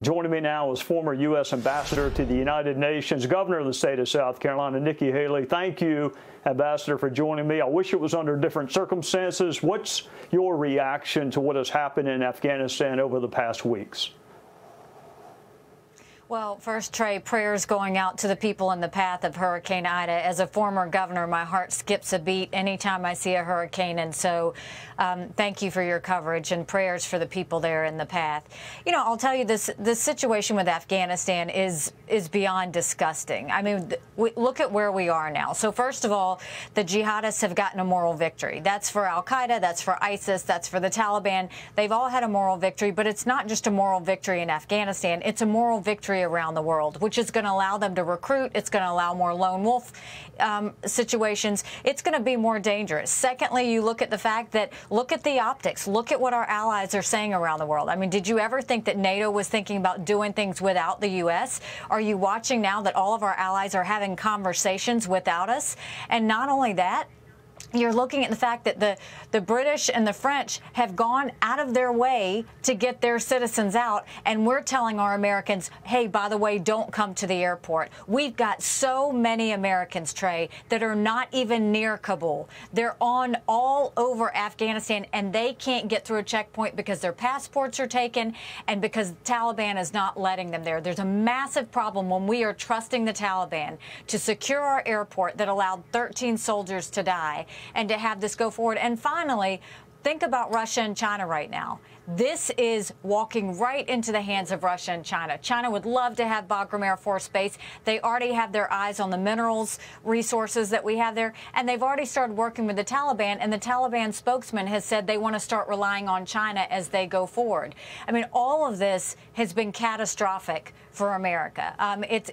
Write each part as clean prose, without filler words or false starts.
Joining me now is former U.S. Ambassador to the United Nations, Governor of the state of South Carolina, Nikki Haley. Thank you, Ambassador, for joining me. I wish it was under different circumstances. What's your reaction to what has happened in Afghanistan over the past weeks? Well, first, Trey, prayers going out to the people in the path of Hurricane Ida. As a former governor, my heart skips a beat anytime I see a hurricane. And so thank you for your coverage and prayers for the people there in the path. You know, I'll tell you, this situation with Afghanistan is beyond disgusting. I mean, look at where we are now. So first of all, the jihadists have gotten a moral victory. That's for al-Qaeda, that's for ISIS, that's for the Taliban. They've all had a moral victory, but it's not just a moral victory in Afghanistan. It's a moral victory around the world, which is going to allow them to recruit. It's going to allow more lone wolf situations. It's going to be more dangerous. Secondly, you look at the fact that, look at the optics. Look at what our allies are saying around the world. I mean, did you ever think that NATO was thinking about doing things without the U.S.? Are you watching now that all of our allies are having conversations without us? And not only that, you're looking at the fact that the British and the French have gone out of their way to get their citizens out, and we're telling our Americans, hey, by the way, don't come to the airport. We've got so many Americans, Trey, that are not even near Kabul. They're on all over Afghanistan, and they can't get through a checkpoint because their passports are taken and because the Taliban is not letting them there. There's a massive problem when we are trusting the Taliban to secure our airport that allowed 13 soldiers to die, and to have this go forward. And finally, think about Russia and China right now. This is walking right into the hands of Russia and China. China would love to have Bagram Air Force Base. They already have their eyes on the minerals resources that we have there, and they've already started working with the Taliban, and the Taliban spokesman has said they want to start relying on China as they go forward. I mean, all of this has been catastrophic for America.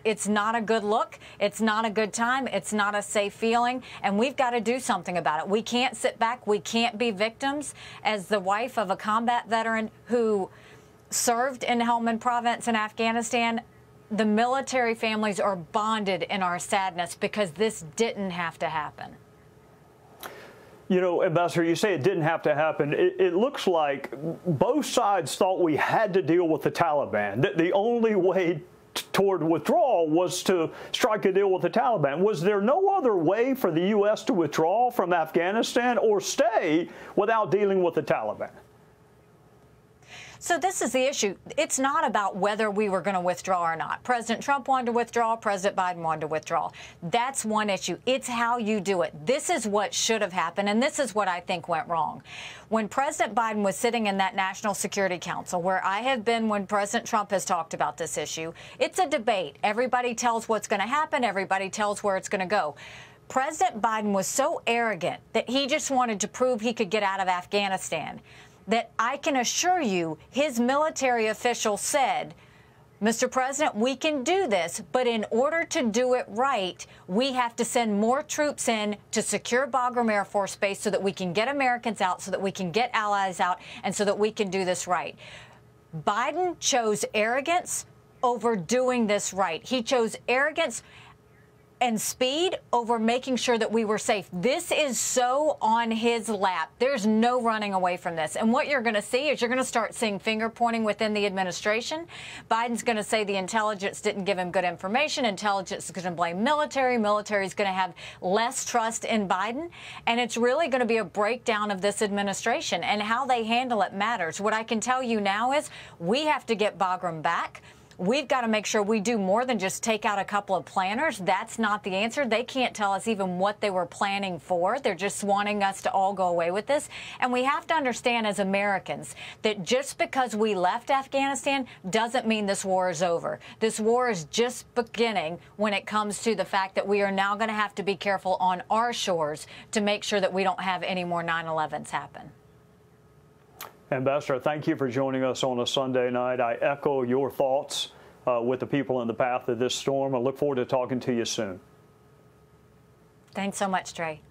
It's not a good look. It's not a good time. It's not a safe feeling, and we've got to do something about it. We can't sit back. We can't be victims. As the wife of a combat veteran who served in Helmand Province in Afghanistan, the military families are bonded in our sadness because this didn't have to happen. You know, Ambassador, you say it didn't have to happen. It looks like both sides thought we had to deal with the Taliban, that the only way toward withdrawal was to strike a deal with the Taliban. Was there no other way for the U.S. to withdraw from Afghanistan or stay without dealing with the Taliban? So this is the issue. It's not about whether we were going to withdraw or not. President Trump wanted to withdraw. President Biden wanted to withdraw. That's one issue. It's how you do it. This is what should have happened, and this is what I think went wrong. When President Biden was sitting in that National Security Council, where I have been when President Trump has talked about this issue, it's a debate. Everybody tells what's going to happen. Everybody tells where it's going to go. President Biden was so arrogant that he just wanted to prove he could get out of Afghanistan, that I can assure you his military official said, Mr. President, we can do this, but in order to do it right, we have to send more troops in to secure Bagram Air Force Base so that we can get Americans out, so that we can get allies out, and so that we can do this right. Biden chose arrogance over doing this right. He chose arrogance and speed over making sure that we were safe. This is so on his lap. There's no running away from this. And what you're going to see is you're going to start seeing finger pointing within the administration. Biden's going to say the intelligence didn't give him good information. Intelligence is going to blame military. Military is going to have less trust in Biden. And it's really going to be a breakdown of this administration, and how they handle it matters. What I can tell you now is we have to get Bagram back. We've got to make sure we do more than just take out a couple of planners. That's not the answer. They can't tell us even what they were planning for. They're just wanting us to all go away with this. And we have to understand as Americans that just because we left Afghanistan doesn't mean this war is over. This war is just beginning when it comes to the fact that we are now going to have to be careful on our shores to make sure that we don't have any more 9/11s happen. Ambassador, thank you for joining us on a Sunday night. I echo your thoughts with the people in the path of this storm. I look forward to talking to you soon. Thanks so much, Trey.